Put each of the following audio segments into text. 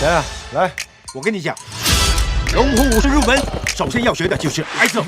来，我跟你讲，龙虎武术入门，首先要学的就是挨揍。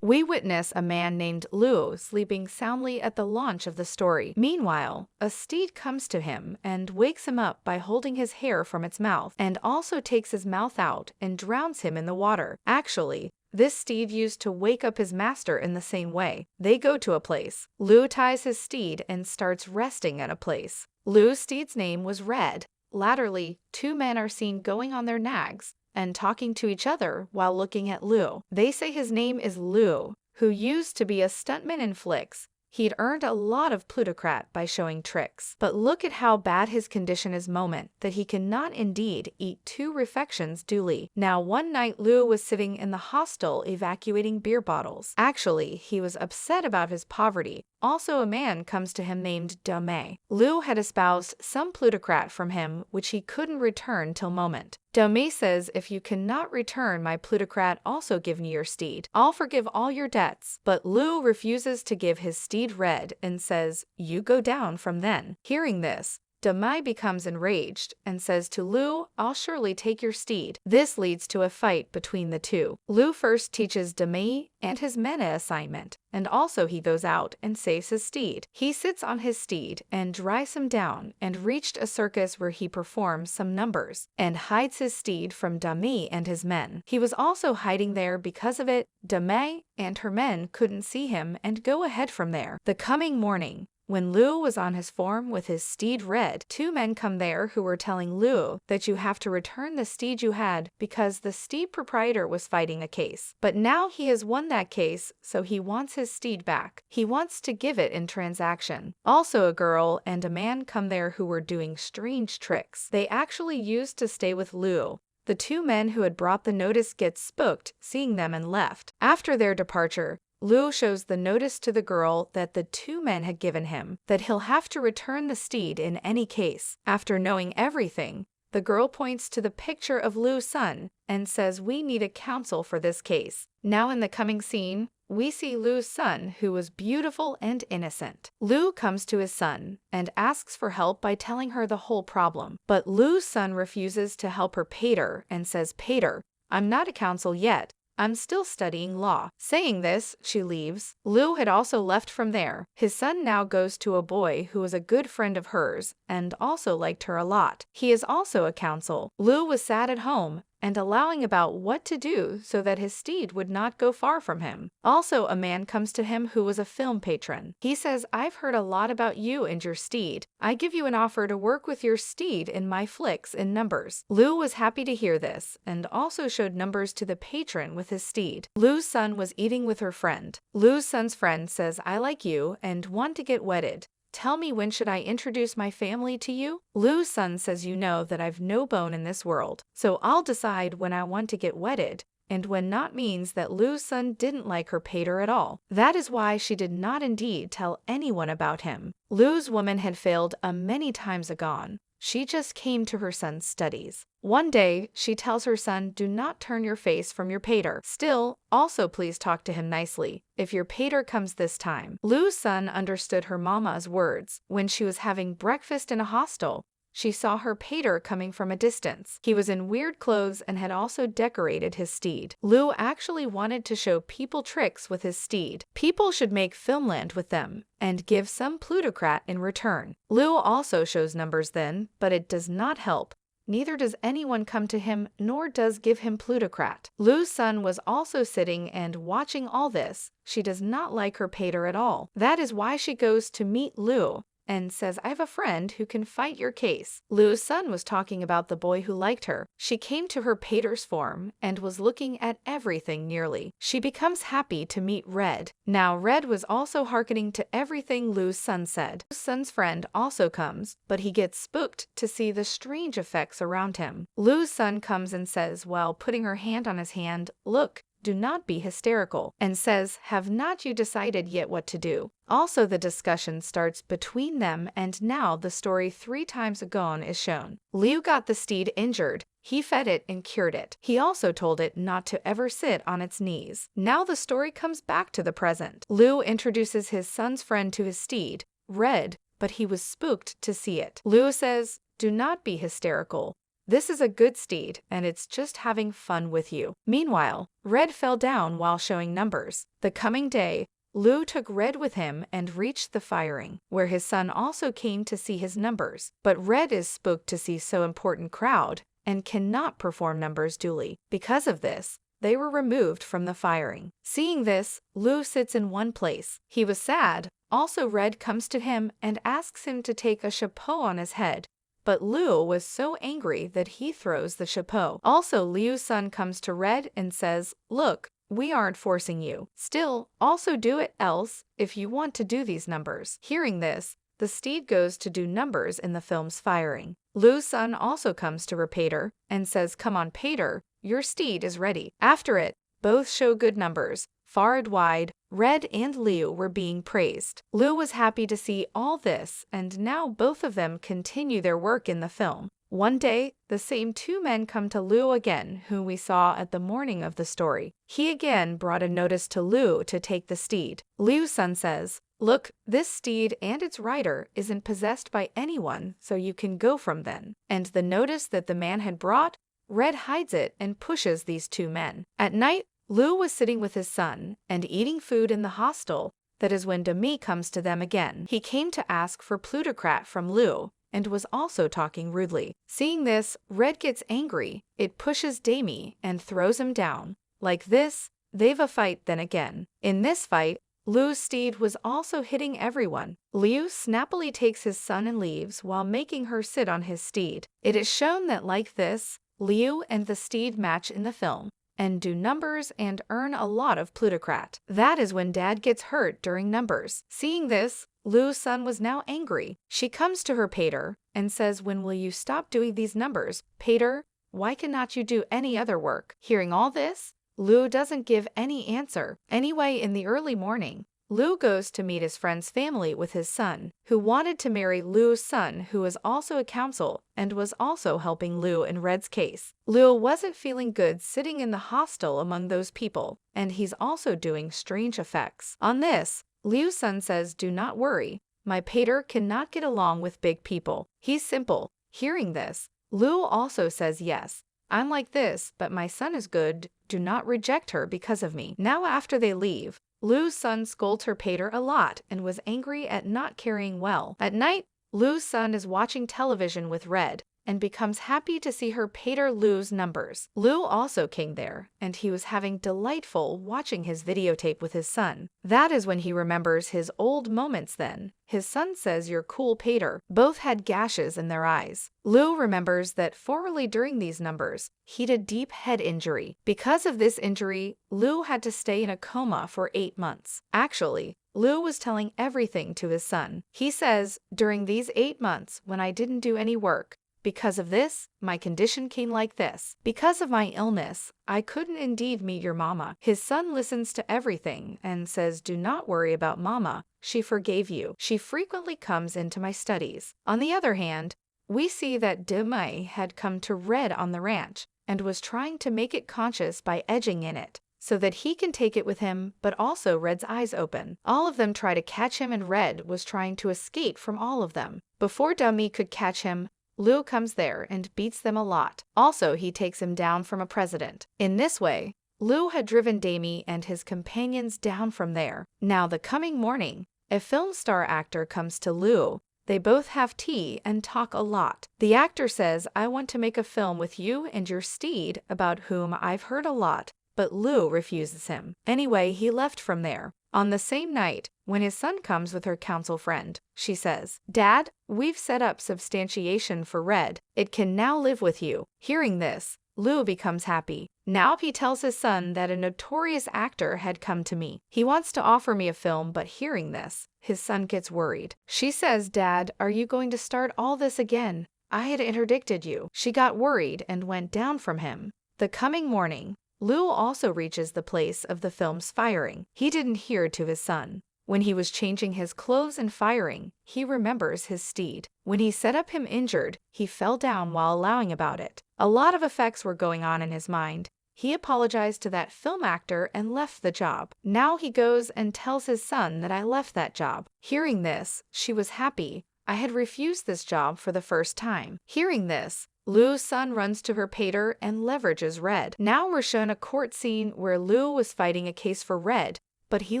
We witness a man named Luo sleeping soundly at the launch of the story. Meanwhile, a steed comes to him and wakes him up by holding his hair from its mouth, and also takes his mouth out and drowns him in the water. Actually, this steed used to wake up his master in the same way. They go to a place. Luo ties his steed and starts resting at a place. Luo's steed's name was Red. Latterly, two men are seen going on their nags and talking to each other while looking at Luo. They say his name is Luo, who used to be a stuntman in flicks. He'd earned a lot of plutocrat by showing tricks. But look at how bad his condition is moment that he cannot indeed eat 2 refections duly. Now one night Luo was sitting in the hostel evacuating beer bottles. Actually, he was upset about his poverty. Also a man comes to him named Dame. Luo had espoused some plutocrat from him which he couldn't return till moment. Dame says, if you cannot return my plutocrat, also give me your steed. I'll forgive all your debts. But Luo refuses to give his steed Red and says, you go down from then. Hearing this, Dame becomes enraged and says to Luo, I'll surely take your steed. This leads to a fight between the two. Luo first teaches Dame and his men an assignment, and also he goes out and saves his steed. He sits on his steed and drives him down and reached a circus where he performs some numbers and hides his steed from Dame and his men. He was also hiding there because of it. Dame and her men couldn't see him and go ahead from there. The coming morning, when Luo was on his form with his steed Red, 2 men come there who were telling Luo that you have to return the steed you had because the steed proprietor was fighting a case. But now he has won that case, so he wants his steed back. He wants to give it in transaction. Also a girl and a man come there who were doing strange tricks. They actually used to stay with Luo. The 2 men who had brought the notice get spooked seeing them and left. After their departure, Luo shows the notice to the girl that the 2 men had given him, that he'll have to return the steed in any case. After knowing everything, the girl points to the picture of Luo's son and says we need a counsel for this case. Now in the coming scene, we see Luo's son, who was beautiful and innocent. Luo comes to his son and asks for help by telling her the whole problem. But Luo's son refuses to help her pater and says, Pater, I'm not a counsel yet. I'm still studying law. Saying this, she leaves. Luo had also left from there. His son now goes to a boy who was a good friend of hers and also liked her a lot. He is also a counsel. Luo was sad at home and allowing about what to do so that his steed would not go far from him. Also a man comes to him who was a film patron. He says, I've heard a lot about you and your steed. I give you an offer to work with your steed in my flicks in numbers. Luo was happy to hear this and also showed numbers to the patron with his steed. Luo's son was eating with her friend. Luo's son's friend says, I like you and want to get wedded. Tell me, when should I introduce my family to you? Luo's son says, you know that I've no bone in this world, so I'll decide when I want to get wedded, and when not means that Luo's son didn't like her pater at all. That is why she did not indeed tell anyone about him. Luo's woman had failed many times agone. She just came to her son's studies. One day, she tells her son, do not turn your face from your pater. Still, also please talk to him nicely, if your pater comes this time. Luo's son understood her mama's words. When she was having breakfast in a hostel, she saw her pater coming from a distance. He was in weird clothes and had also decorated his steed. Luo actually wanted to show people tricks with his steed. People should make filmland with them and give some plutocrat in return. Luo also shows numbers then, but it does not help. Neither does anyone come to him, nor does give him plutocrat. Luo's son was also sitting and watching all this. She does not like her pater at all. That is why she goes to meet Luo and says, I have a friend who can fight your case. Luo's son was talking about the boy who liked her. She came to her pater's form and was looking at everything nearly. She becomes happy to meet Red. Now Red was also hearkening to everything Luo's son said. Luo's son's friend also comes, but he gets spooked to see the strange effects around him. Luo's son comes and says, while putting her hand on his hand, look, do not be hysterical, and says, have not you decided yet what to do? Also the discussion starts between them, and now the story 3 times agone is shown. Luo got the steed injured. He fed it and cured it. He also told it not to ever sit on its knees. Now the story comes back to the present. Luo introduces his son's friend to his steed, Red, but he was spooked to see it. Luo says, "Do not be hysterical. This is a good steed, and it's just having fun with you." Meanwhile, Red fell down while showing numbers. The coming day, Lu took Red with him and reached the firing, where his son also came to see his numbers. But Red is spooked to see so important crowd and cannot perform numbers duly. Because of this, they were removed from the firing. Seeing this, Lu sits in one place. He was sad. Also, Red comes to him and asks him to take a chapeau on his head. But Lu was so angry that he throws the chapeau. Also, Liu's son comes to Red and says, "Look, we aren't forcing you. Still, also do it else if you want to do these numbers." Hearing this, the steed goes to do numbers in the film's firing. Lu's son also comes to Pater and says, "Come on, Pater, your steed is ready." After it, both show good numbers. Far and wide, Red and Liu were being praised. Lu was happy to see all this, and now both of them continue their work in the film. One day, the same two men come to Lu again, who we saw at the morning of the story. He again brought a notice to Lu to take the steed. Liu's son says, "Look, this steed and its rider isn't possessed by anyone, so you can go from then." And the notice that the man had brought, Red hides it and pushes these two men. At night, Lu was sitting with his son and eating food in the hostel. That is when Demi comes to them again. He came to ask for plutocrat from Lu and was also talking rudely. Seeing this, Red gets angry. It pushes Demi and throws him down. Like this, they've a fight then again. In this fight, Lu's steed was also hitting everyone. Liu snappily takes his son and leaves while making her sit on his steed. It is shown that like this, Liu and the steed match in the film and do numbers and earn a lot of plutocrat. That is when Dad gets hurt during numbers. Seeing this, Lu's son was now angry. She comes to her Pater and says, "When will you stop doing these numbers? Pater, why cannot you do any other work?" Hearing all this, Lu doesn't give any answer. Anyway, in the early morning, Lu goes to meet his friend's family with his son, who wanted to marry Lu's son, who was also a counsel and was also helping Lu in Red's case. Lu wasn't feeling good sitting in the hostel among those people, and he's also doing strange effects. On this, Liu's son says, "Do not worry, my Pater cannot get along with big people. He's simple." Hearing this, Lu also says, "Yes, I'm like this, but my son is good. Do not reject her because of me." Now after they leave, Lu's son scolds her Pater a lot and was angry at not carrying well. At night, Lu's son is watching television with Red and becomes happy to see her Pater Lu's numbers. Lu also came there, and he was having delightful watching his videotape with his son. That is when he remembers his old moments then. His son says, "You're cool, Pater." Both had gashes in their eyes. Lu remembers that formerly during these numbers, he had a deep head injury. Because of this injury, Lu had to stay in a coma for 8 months. Actually, Lu was telling everything to his son. He says, "During these 8 months, when I didn't do any work, because of this, my condition came like this. Because of my illness, I couldn't indeed meet your mama." His son listens to everything and says, "Do not worry about mama. She forgave you. She frequently comes into my studies." On the other hand, we see that Demi had come to Red on the ranch and was trying to make it conscious by edging in it, so that he can take it with him, but also Red's eyes open. All of them try to catch him and Red was trying to escape from all of them. Before Demi could catch him, Lu comes there and beats them a lot. Also, he takes him down from a president. In this way, Lu had driven Demi and his companions down from there. Now the coming morning, a film star actor comes to Lu. They both have tea and talk a lot. The actor says, "I want to make a film with you and your steed about whom I've heard a lot," but Lu refuses him. Anyway, he left from there. On the same night, when his son comes with her counsel friend, she says, "Dad, we've set up substantiation for Red. It can now live with you." Hearing this, Lu becomes happy. Now he tells his son that a notorious actor had come to me. He wants to offer me a film, but hearing this, his son gets worried. She says, "Dad, are you going to start all this again? I had interdicted you." She got worried and went down from him. The coming morning, Lu also reaches the place of the film's firing. He didn't hear to his son. When he was changing his clothes and firing, he remembers his steed. When he set up him injured, he fell down while allowing about it. A lot of effects were going on in his mind. He apologized to that film actor and left the job. Now he goes and tells his son that I left that job. Hearing this, she was happy. I had refused this job for the first time. Hearing this, Lu's son runs to her pater and leverages Red. Now we're shown a court scene where Lu was fighting a case for Red, but he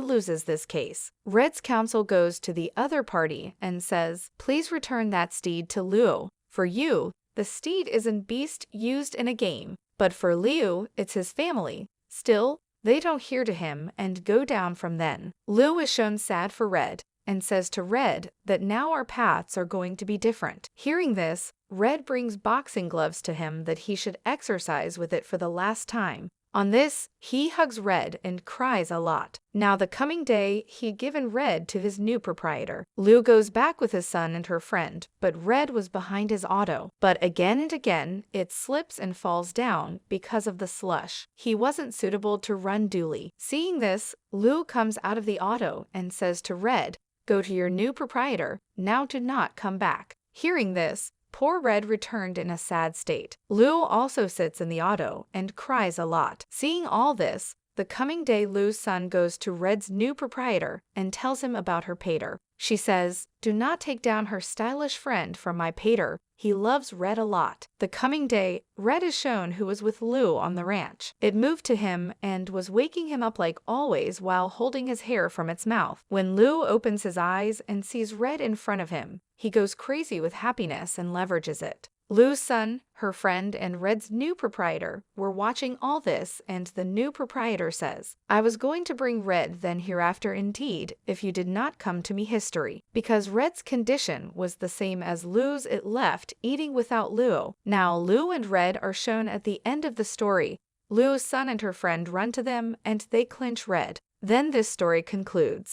loses this case. Red's counsel goes to the other party and says, "Please return that steed to Lu. For you, the steed isn't beast used in a game, but for Liu, it's his family." Still, they don't hear to him and go down from then. Lu is shown sad for Red and says to Red that now our paths are going to be different. Hearing this, Red brings boxing gloves to him that he should exercise with it for the last time. On this, he hugs Red and cries a lot. Now the coming day, he'd given Red to his new proprietor. Lu goes back with his son and her friend, but Red was behind his auto. But again and again, it slips and falls down because of the slush. He wasn't suitable to run duly. Seeing this, Lu comes out of the auto and says to Red, "Go to your new proprietor, now do not come back." Hearing this, poor Red returned in a sad state. Lu also sits in the auto and cries a lot. Seeing all this, the coming day Lu's son goes to Red's new proprietor and tells him about her pater. She says, "Do not take down her stylish friend from my pater. He loves Red a lot." The coming day, Red is shown who was with Lu on the ranch. It moved to him and was waking him up like always while holding his hair from its mouth. When Lu opens his eyes and sees Red in front of him, he goes crazy with happiness and leverages it. Lu's son, her friend, and Red's new proprietor were watching all this, and the new proprietor says, "I was going to bring Red then hereafter indeed if you did not come to me history." Because Red's condition was the same as Lu's, it left eating without Lu. Now Lu and Red are shown at the end of the story. Lu's son and her friend run to them and they clinch Red. Then this story concludes.